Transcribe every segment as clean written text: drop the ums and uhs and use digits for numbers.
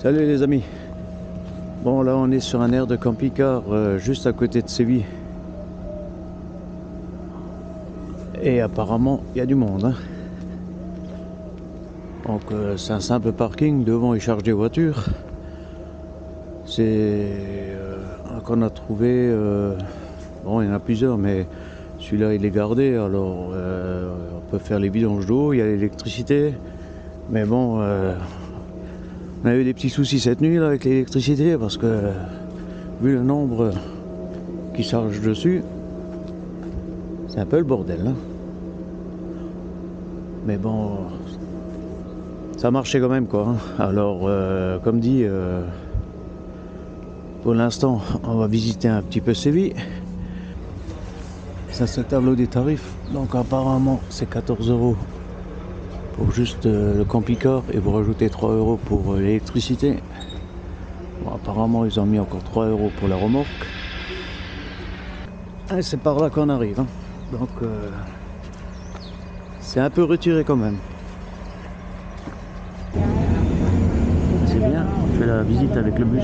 Salut les amis. Bon, là on est sur un aire de camping-car juste à côté de Séville. Et apparemment il y a du monde, hein. Donc c'est un simple parking. Devant ils chargent des voitures. C'est un qu'on a trouvé. Bon, il y en a plusieurs, mais celui-là il est gardé. Alors on peut faire les vidanges d'eau. Il y a l'électricité. Mais bon, on a eu des petits soucis cette nuit là, avec l'électricité parce que vu le nombre qui charge dessus, c'est un peu le bordel, hein. Mais bon, ça marchait quand même quoi, hein. Alors comme dit, pour l'instant on va visiter un petit peu Séville. Ça c'est le tableau des tarifs. Donc apparemment c'est 14 € pour juste le camping-car et vous rajoutez 3 € pour l'électricité. Bon, apparemment ils ont mis encore 3 € pour la remorque. Et c'est par là qu'on arrive, hein. Donc c'est un peu retiré quand même. C'est bien, on fait la visite avec le bus.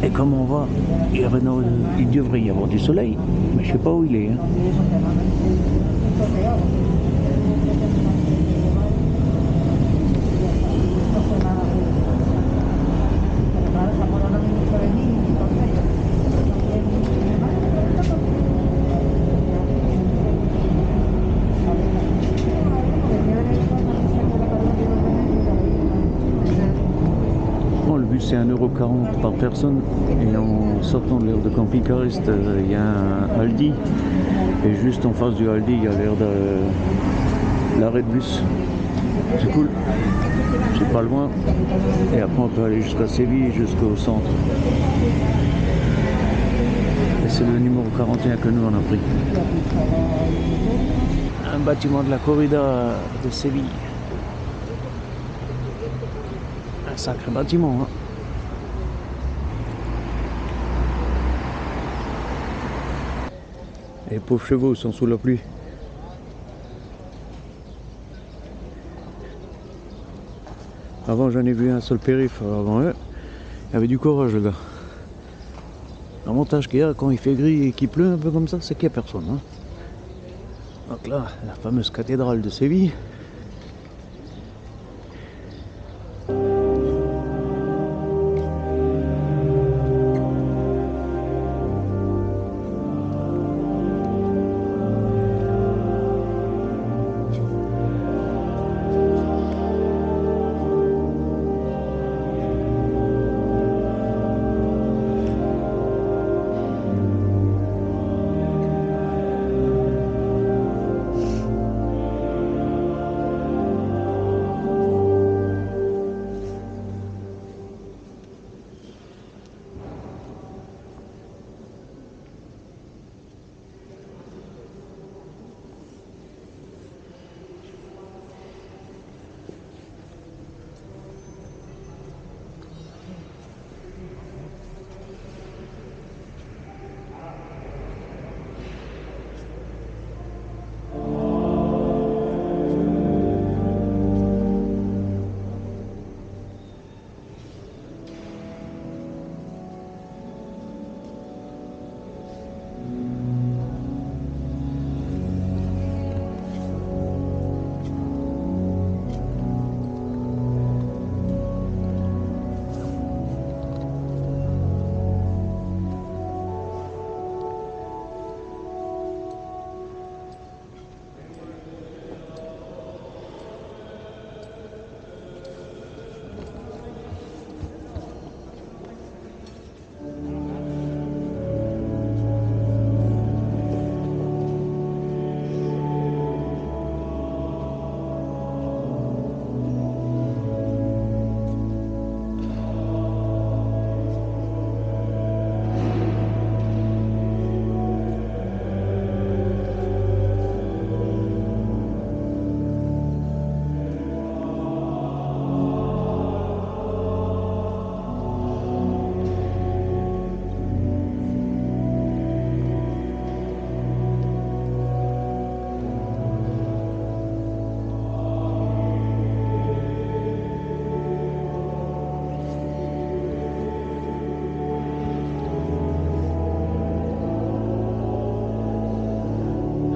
Et comme on voit, il devrait y avoir du soleil, mais je sais pas où il est, hein. C'est 1,40 € par personne, et en sortant de l'aire de camping-cariste, il y a un Aldi, et juste en face du Aldi il y a l'aire de l'arrêt de bus. C'est cool, c'est pas loin, et après on peut aller jusqu'à Séville, jusqu'au centre. Et c'est le numéro 41 que nous on a pris. Un bâtiment de la corrida de Séville. Un sacré bâtiment, hein. Les pauvres chevaux sont sous la pluie. Avant j'en ai vu un sur le périph', avant eux, il y avait du courage le gars. L'avantage qu'il y a quand il fait gris et qu'il pleut un peu comme ça, c'est qu'il n'y a personne, hein. Donc là, la fameuse cathédrale de Séville.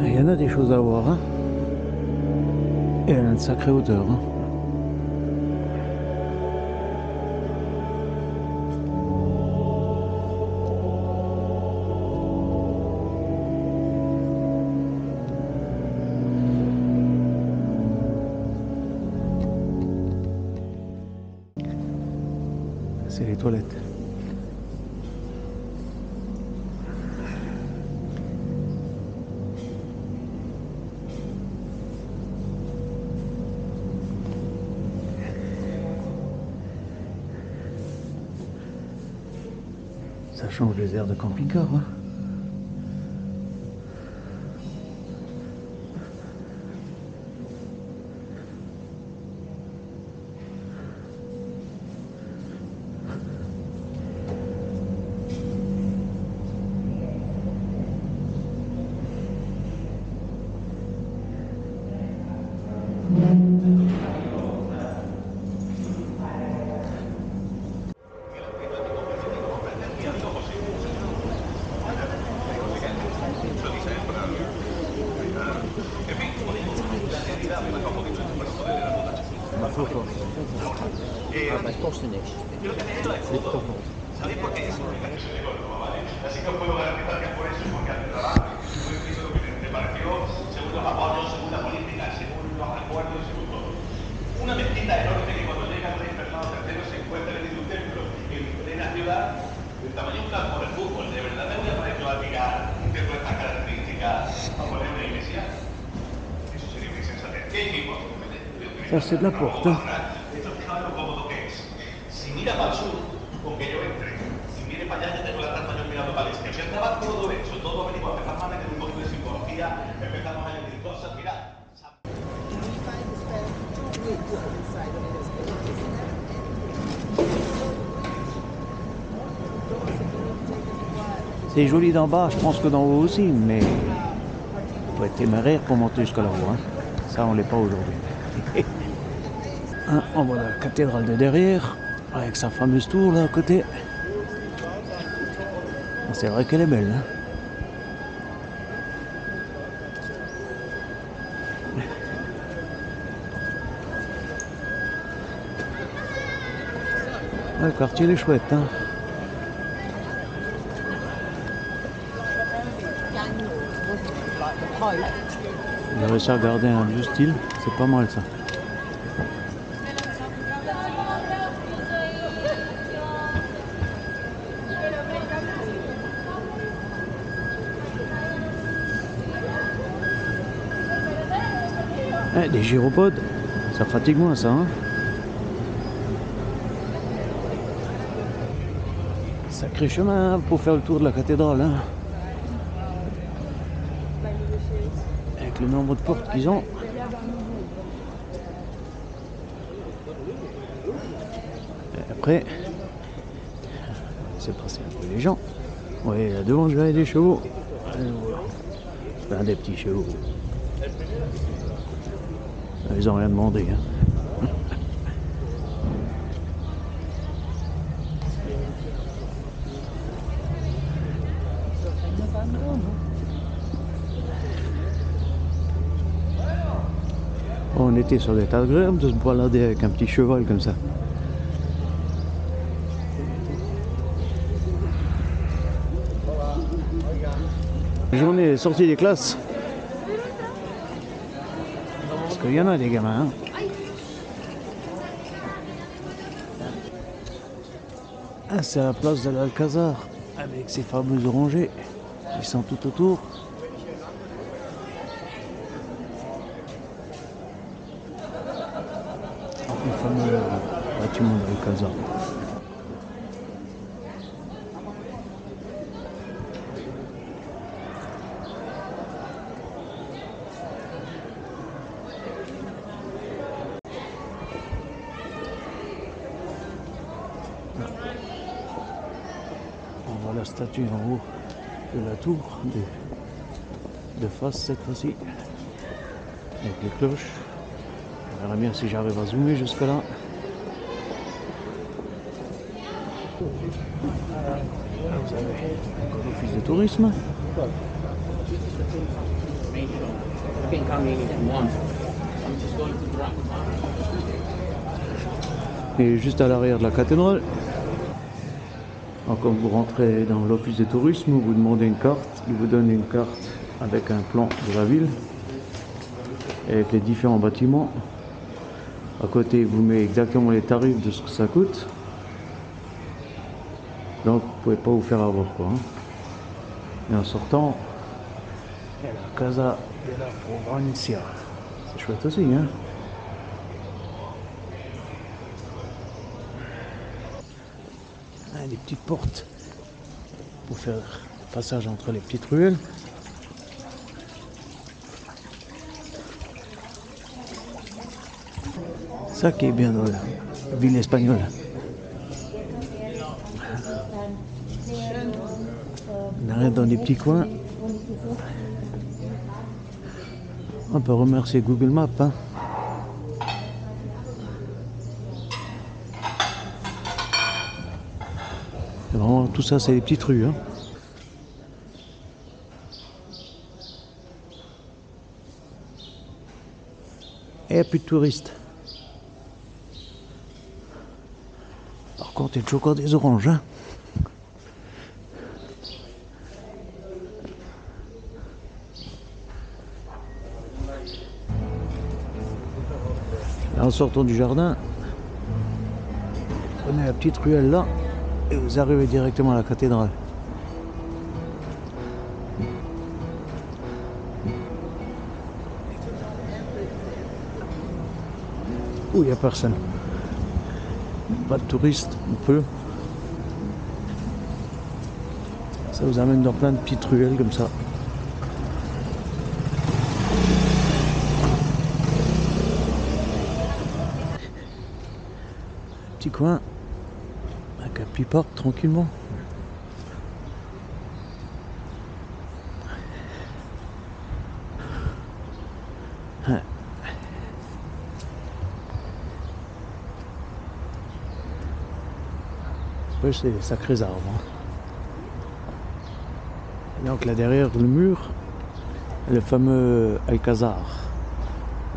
Il y en a des choses à voir, hein. Et elle a une sacrée hauteur, hein. C'est les toilettes. Ça change les airs de camping-car, hein. Kosten niks. ¿Sabéis por qué? Así que os puedo garantizar que fue eso, porque hace trabajo, fue el piso que me pareció, según los apoyos, según la política, según los acuerdos, según todo. Una mezquita enorme que cuando llega el rey Fernando III se encuentra en un templo en plena ciudad, del tamaño de un campo de fútbol. ¿De verdad me voy a poner yo a mirar un templo de estas características a poner una iglesia? Eso sería una insensatez. ¿Qué equipo? Ça c'est de la porte, hein. Esto fijaos lo cómodo que es. Si mira para el sur, con que yo entre, si viene para allá, ya tengo la trampa yo mirando para el este. O sea, estaba todo hecho, todo averiguado. Empezamos a meter un poco de psicología, empezamos a añadir cosas, mira. C'est joli d'en bas, je pense que d'en haut aussi, mais il faut être téméraire pour monter jusqu'à là-haut, hein. Ça, on l'est pas aujourd'hui. Hein, on voit la cathédrale de derrière, avec sa fameuse tour là à côté. C'est vrai qu'elle est belle, hein. Ouais, le quartier il est chouette, hein. Il a réussi à garder un vieux style, c'est pas mal ça. Eh, des gyropodes, ça fatigue moins ça, hein. Sacré chemin pour faire le tour de la cathédrale, hein. Avec le nombre de portes qu'ils ont. Et après, c'est passé un peu les gens. Oui, là devant je vais des chevaux. Enfin, des petits chevaux. Ils ont rien demandé, hein. On était sur des tas de agréable de se balader avec un petit cheval comme ça. Journée sortie des classes. Parce qu'il y en a des gamins, hein. Ah, c'est la place de l'Alcazar avec ces fameux orangers qui sont tout autour. Le fameux bâtiment de l'Alcazar. On voit la statue en haut de la tour, de face cette fois-ci, avec les cloches. On verra bien si j'arrive à zoomer jusque là. Là, vous avez encore l'office de tourisme. Et juste à l'arrière de la cathédrale. Alors, quand vous rentrez dans l'office de tourisme, vous demandez une carte, ils vous donnent une carte avec un plan de la ville, avec les différents bâtiments. À côté, il vous met exactement les tarifs de ce que ça coûte. Donc, vous pouvez pas vous faire avoir quoi. Et en sortant, il y a la Casa de la Provincia. C'est chouette aussi, hein. Des petites portes pour faire le passage entre les petites ruelles. Ça qui est bien dans la ville espagnole. On arrête dans des petits coins. On peut remercier Google Maps, hein. Vraiment, tout ça, c'est des petites rues, hein. Et il n'y a plus de touristes. Par contre, il y a toujours encore des oranges, hein. En sortant du jardin, prenez la petite ruelle là et vous arrivez directement à la cathédrale. Où il n'y a personne. Pas de touristes, un peu. Ça vous amène dans plein de petites ruelles comme ça. Petit coin avec un petit parc tranquillement. Ouais. Ouais, c'est des sacrés arbres, hein. Et donc là derrière le mur, le fameux Alcazar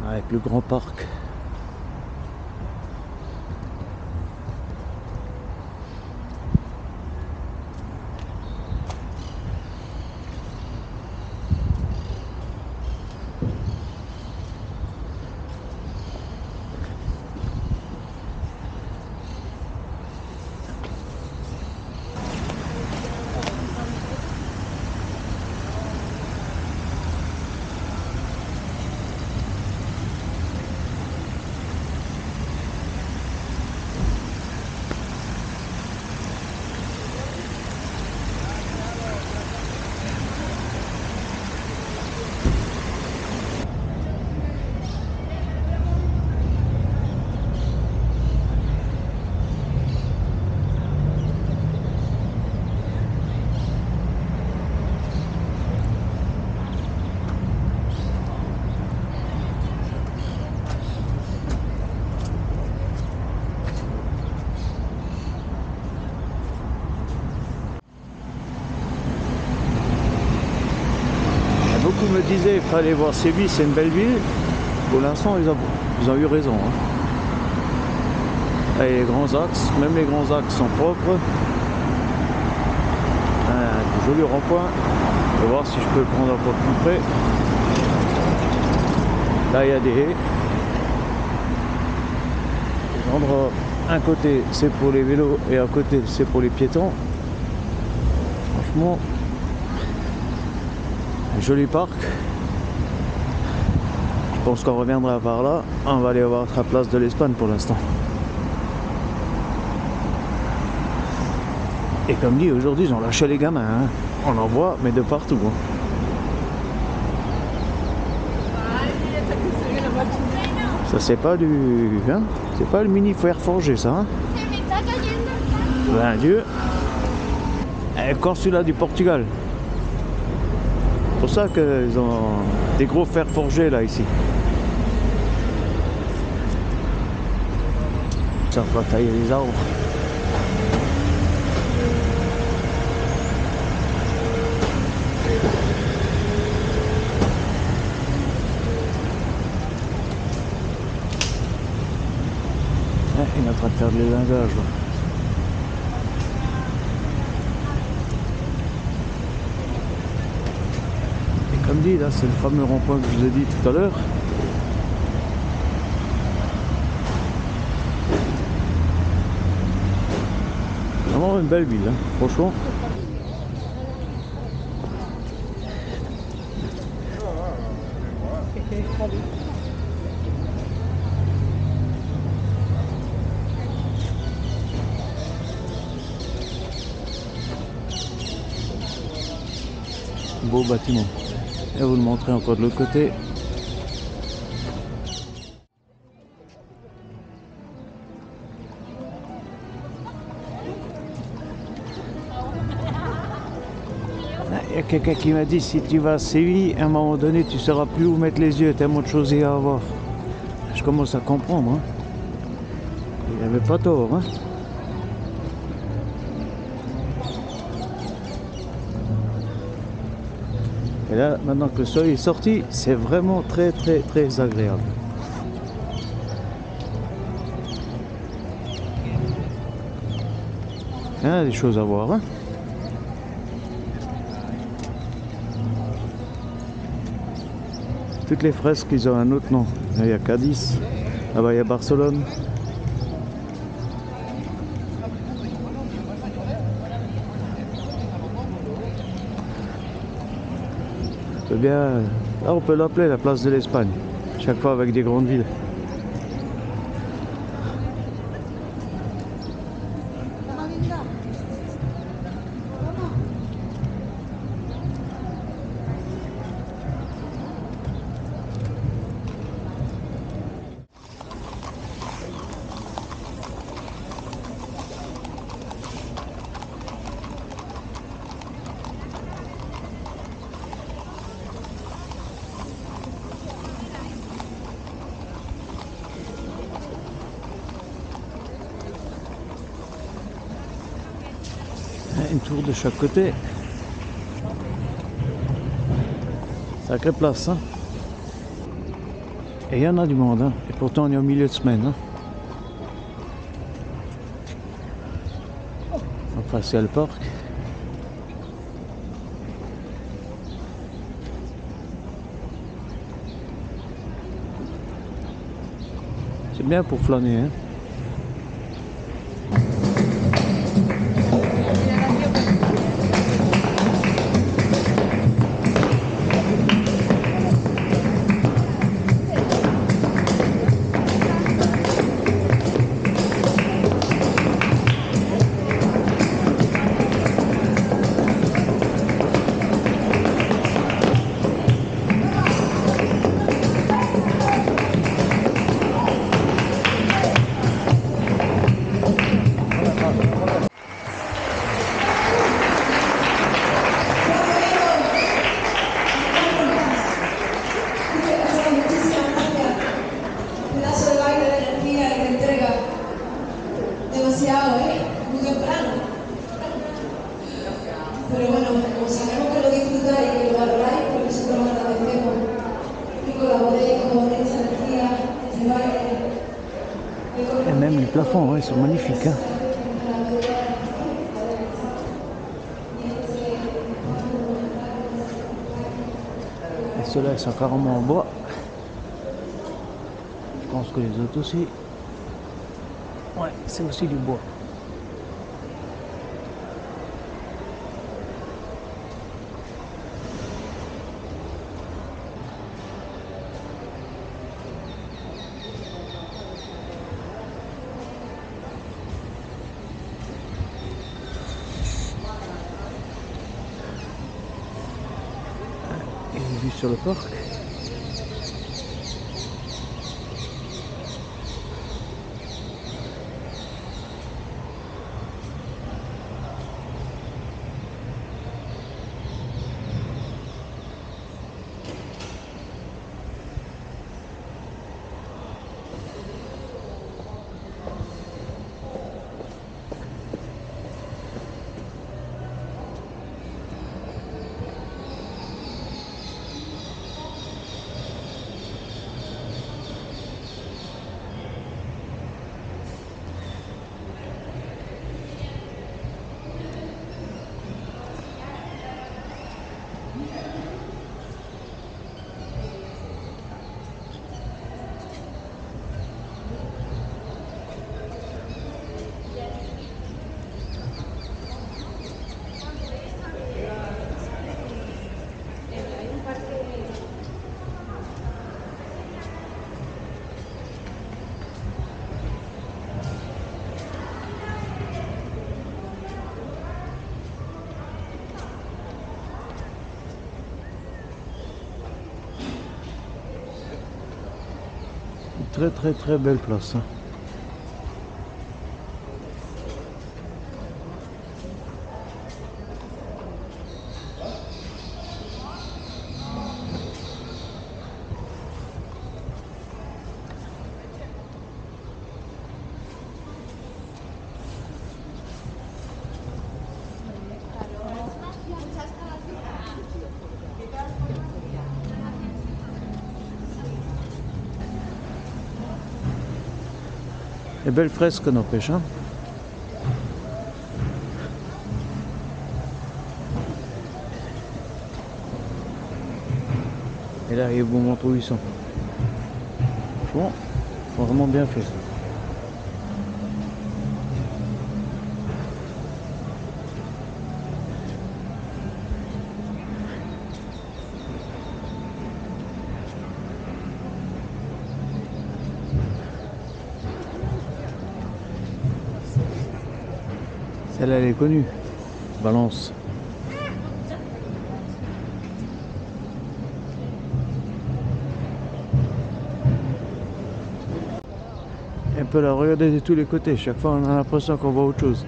avec le grand parc. Beaucoup me disaient qu'il fallait voir Séville, c'est une belle ville. Pour l'instant, ils ont eu raison, hein. Et les grands axes, même les grands axes sont propres. Un joli rond-point. Je vais voir si je peux le prendre encore plus près. Là, il y a des haies. Des endroits, un côté c'est pour les vélos et à côté c'est pour les piétons. Franchement, un joli parc. Je pense qu'on reviendra par là. On va aller voir la place de l'Espagne pour l'instant. Et comme dit, aujourd'hui ils ont lâché les gamins, hein. On en voit, mais de partout, hein. Ça c'est pas du... Hein, c'est pas le mini fer forgé ça, hein. Ben Dieu. Et encore celui-là du Portugal. C'est pour ça qu'ils ont des gros fers forgés là ici. Ça va tailler les arbres. Il est en train de faire de l'élingage là. Et comme dit, là c'est le fameux rond-point que je vous ai dit tout à l'heure. Vraiment une belle ville, hein, franchement. Beau bâtiment. Et vous le montrer encore de l'autre côté. Il y a quelqu'un qui m'a dit si tu vas à Séville, à un moment donné tu ne sauras plus où mettre les yeux, tellement de choses à voir. Je commence à comprendre. Hein. Il n'avait pas tort. Hein. Et là, maintenant que le soleil est sorti, c'est vraiment très agréable. Il y a des choses à voir. Hein. Toutes les fresques, ils ont un autre nom. Là, il y a Cadiz, là-bas il y a Barcelone. C'est bien. Là, on peut l'appeler la place de l'Espagne. Chaque fois avec des grandes villes. Une tour de chaque côté. Sacrée place, hein. Et il y en a du monde, hein. Et pourtant on est au milieu de semaine, hein. Enfin c'est le parc. C'est bien pour flâner, hein. Muy temprano. Pero bueno, como sabemos que lo disfrutáis y que lo valoráis, porque nosotros lo agradecemos y colaboréis con esta energía, este baile. Et même les plafonds, ouais, ils sont magnifiques. Hein. Et ceux-là, ils sont carrément en bois. Je pense que les autres aussi. Ouais, c'est aussi du bois. Et une vue sur le parc. très belle place. Hein. Et belle fresque n'empêche. Hein. Et là, ils vous montrent où ils sont. Franchement, ils ont vraiment bien fait ça. Celle-là, elle est connue. Valence. On peut la regarder de tous les côtés. Chaque fois, on a l'impression qu'on voit autre chose.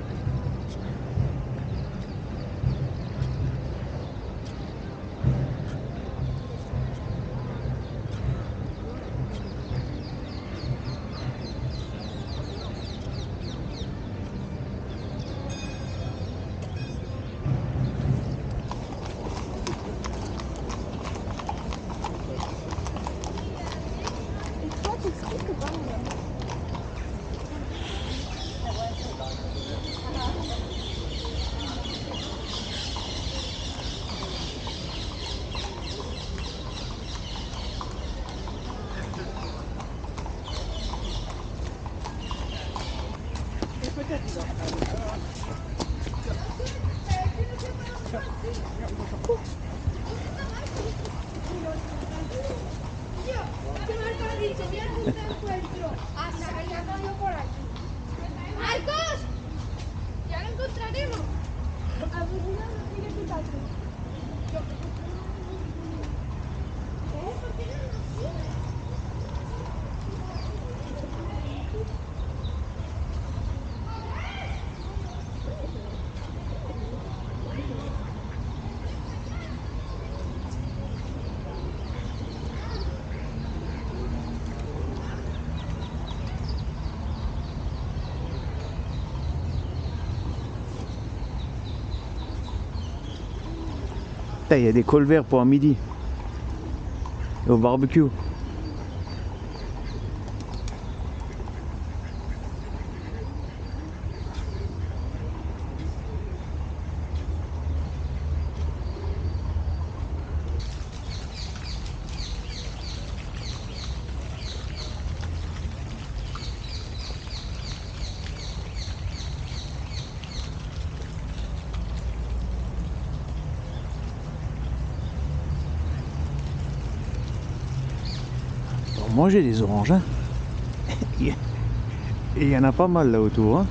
¡Marcos! ¡Ya lo encontraremos! Aburrido no tiene tu tazo. ¿Por qué no nos sigue? Il y a des colverts pour un midi. Et au barbecue. Manger des oranges, hein. Et il y en a pas mal là autour, hein.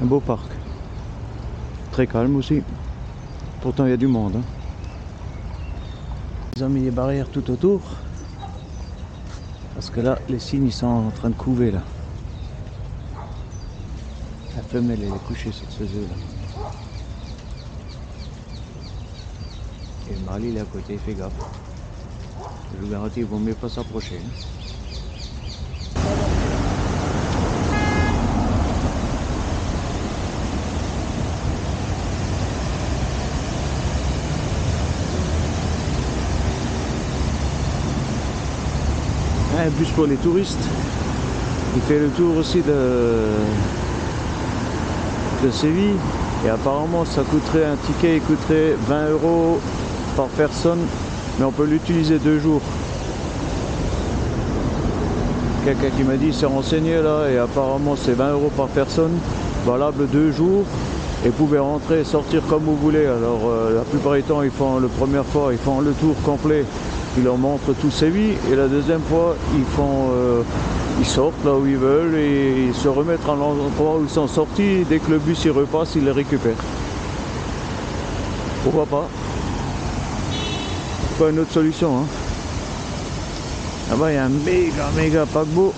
Un beau parc, très calme aussi, pourtant il y a du monde, hein. Ils ont mis des barrières tout autour. Parce que là, les cygnes ils sont en train de couver là. La femelle elle est couchée sur ses œufs là. Et le mâle il est à côté, il fait gaffe. Je vous garantis, il vaut mieux pas s'approcher. Hein. Un bus pour les touristes. Il fait le tour aussi de Séville. Et apparemment ça coûterait, un ticket il coûterait 20 € par personne. Mais on peut l'utiliser 2 jours. Quelqu'un qui m'a dit s'est renseigné là et apparemment c'est 20 € par personne. Valable 2 jours. Et vous pouvez rentrer et sortir comme vous voulez. Alors la plupart du temps ils font la première fois ils font le tour complet. Ils leur montrent tout Séville et la deuxième fois ils font Ils sortent là où ils veulent et ils se remettent à l'endroit où ils sont sortis. Et dès que le bus y repasse, ils les récupèrent. Pourquoi pas? Pas une autre solution. Hein. Là-bas, il y a un méga paquebot.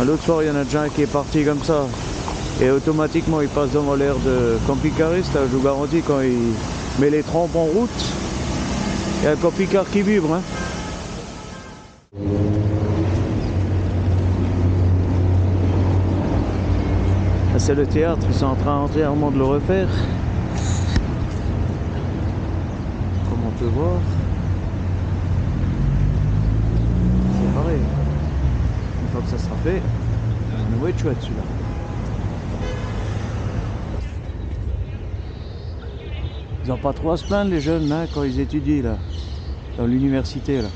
L'autre soir, il y en a déjà un qui est parti comme ça. Et automatiquement, il passe devant l'air de camping-cariste. Je vous garantis, quand il met les trompes en route, il y a un camping-car qui vibre. Hein. C'est le théâtre, ils sont en train entièrement de le refaire. Comme on peut voir. C'est pareil. Une fois que ça sera fait, on va être chouette celui-là. Ils n'ont pas trop à se plaindre les jeunes hein, quand ils étudient là, dans l'université là.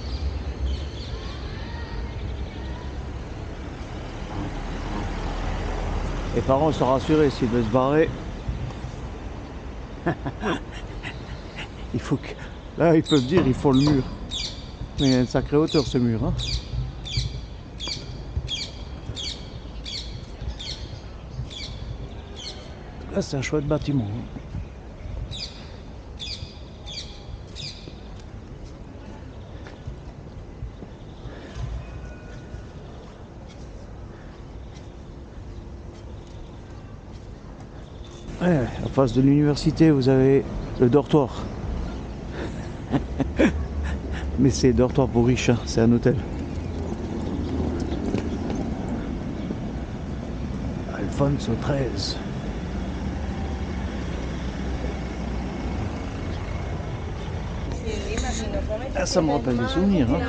Les parents sont rassurés s'ils veulent se barrer. Il faut que... Là ils peuvent dire ils font le mur. Mais il y a une sacrée hauteur ce mur. Hein. Là c'est un chouette bâtiment. Hein. Ouais, en face de l'université, vous avez le dortoir. Mais c'est dortoir pour riches, hein, c'est un hôtel. Alfonso XIII. Ah, ça me rappelle des souvenirs. Hein.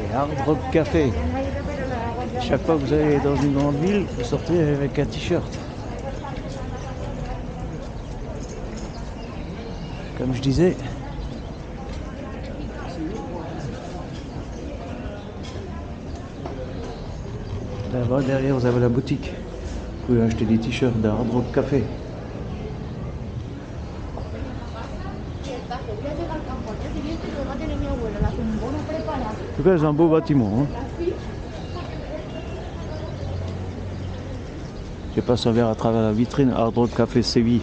Et Hard Rock Café. Chaque fois que vous allez dans une grande ville, vous sortez avec un t-shirt. Comme je disais. Là-bas, derrière, vous avez la boutique. Vous pouvez acheter des t-shirts de Hard Rock Café. En tout cas, c'est un beau bâtiment. Hein. Je passe un verre à travers la vitrine Hard Rock Café Séville.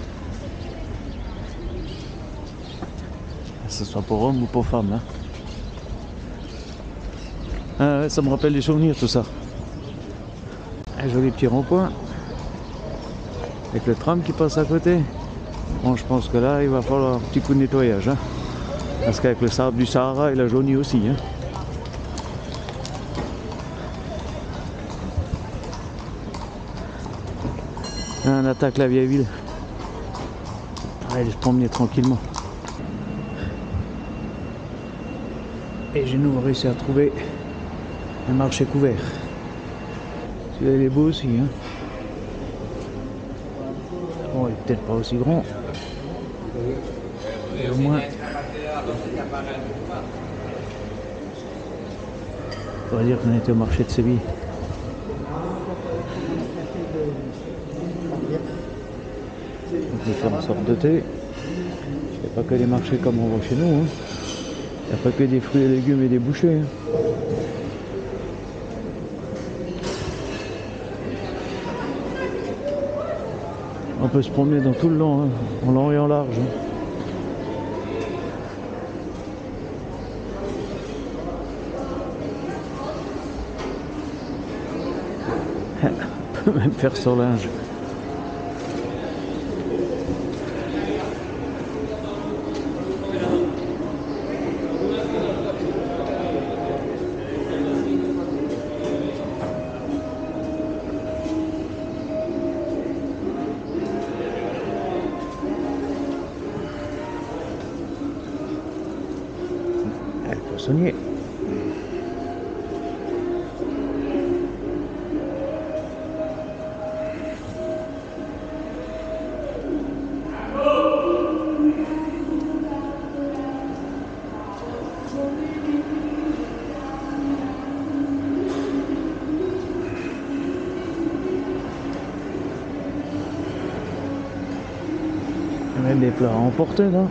Que ce soit pour homme ou pour femme. Hein. Ah ouais, ça me rappelle des souvenirs tout ça. Un joli petit rond-point. Avec le tram qui passe à côté. Bon, je pense que là, il va falloir un petit coup de nettoyage. Hein. Parce qu'avec le sable du Sahara, il a jauni aussi. Hein. On attaque la vieille ville. Allez, se promener tranquillement. Et j'ai nouveau réussi à trouver un marché couvert. Celui-là il est beau aussi. Hein. Bon, il est peut-être pas aussi grand. Et au moins, on va dire qu'on était au marché de Séville. Différentes sortes de thé. Il n'y a pas que des marchés comme on voit chez nous. Hein. Il n'y a pas que des fruits et légumes et des bouchers. Hein. On peut se promener dans tout le long, hein, en long et en large. Hein. On peut même faire son linge. Elle peut soigner. Il y a même des plats à emporter là.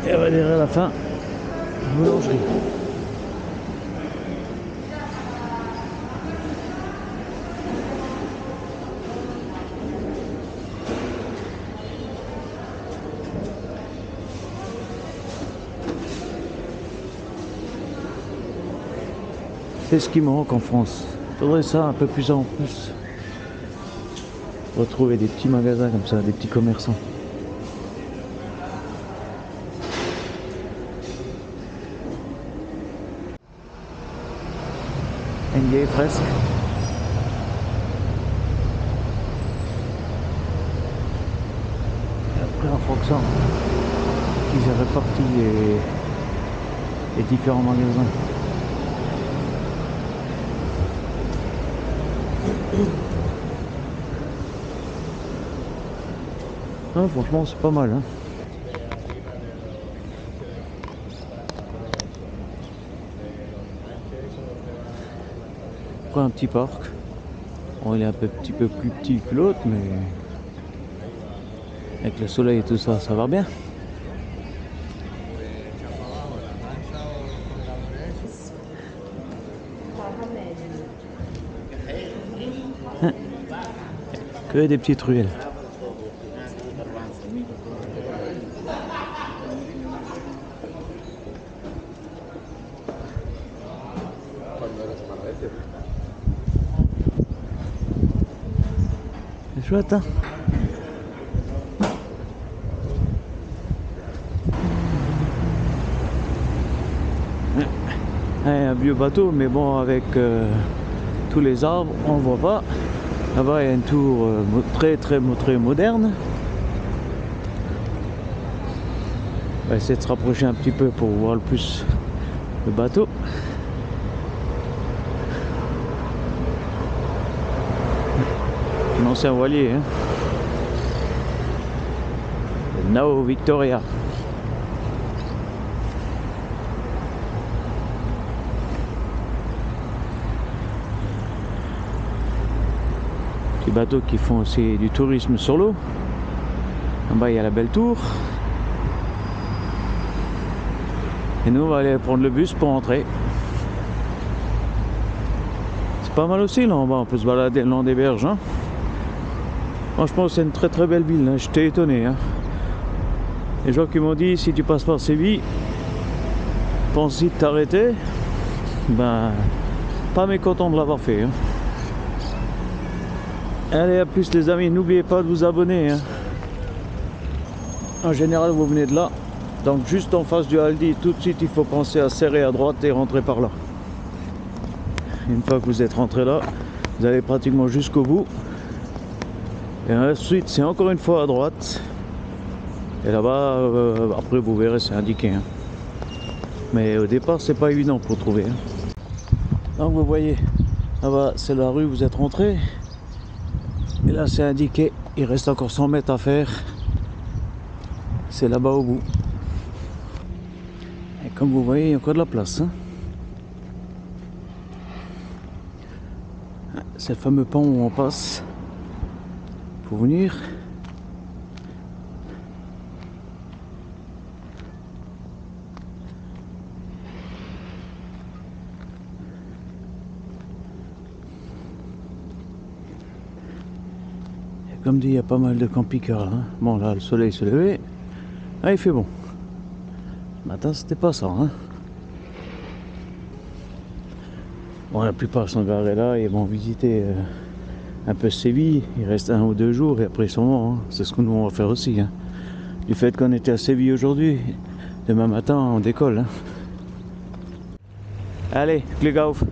Et on va dire à la fin, boulangerie. C'est ce qui manque en France. Il faudrait ça un peu plus en plus. Retrouver des petits magasins comme ça, des petits commerçants. NDA presque. Et après en fonction qu'ils aient réparti les différents magasins. Ah, franchement c'est pas mal hein. Un petit parc. Bon, il est un petit peu plus petit que l'autre, mais avec le soleil et tout ça, ça va bien. Hein, que des petites ruelles. C'est chouette hein. Un vieux bateau, mais bon avec tous les arbres, on ne voit pas. Là-bas il y a une tour très moderne. On va essayer de se rapprocher un petit peu pour voir le plus le bateau. Un ancien voilier, hein. Le Nao Victoria. Petits bateaux qui font aussi du tourisme sur l'eau. En bas il y a la belle tour. Et nous on va aller prendre le bus pour rentrer. C'est pas mal aussi là en bas, on peut se balader le long des berges hein. Franchement c'est une très belle ville, hein. J'étais étonné hein. Les gens qui m'ont dit si tu passes par Séville, pense-y de t'arrêter. Ben pas mécontent de l'avoir fait hein. Allez à plus les amis, n'oubliez pas de vous abonner hein. En général vous venez de là, donc juste en face du Aldi, tout de suite il faut penser à serrer à droite et rentrer par là. Une fois que vous êtes rentré là, vous allez pratiquement jusqu'au bout. Et ensuite c'est encore une fois à droite. Et là-bas, après vous verrez c'est indiqué hein. Mais au départ c'est pas évident pour trouver hein. Donc vous voyez, là-bas c'est la rue où vous êtes rentré. Et là c'est indiqué, il reste encore 100 mètres à faire. C'est là-bas au bout. Et comme vous voyez, il y a encore de la place hein. C'est le fameux pont où on passe pour venir. Et comme dit, il y a pas mal de camping-cars hein. Bon là le soleil se levait. Ah il fait bon. Ce matin c'était pas ça hein. Bon, la plupart sont garés là et vont visiter un peu Séville. Il reste 1 ou 2 jours et après ils sont morts hein. C'est ce que nous on va faire aussi hein. Du fait qu'on était à Séville aujourd'hui, demain matin on décolle hein. Allez, Glück auf!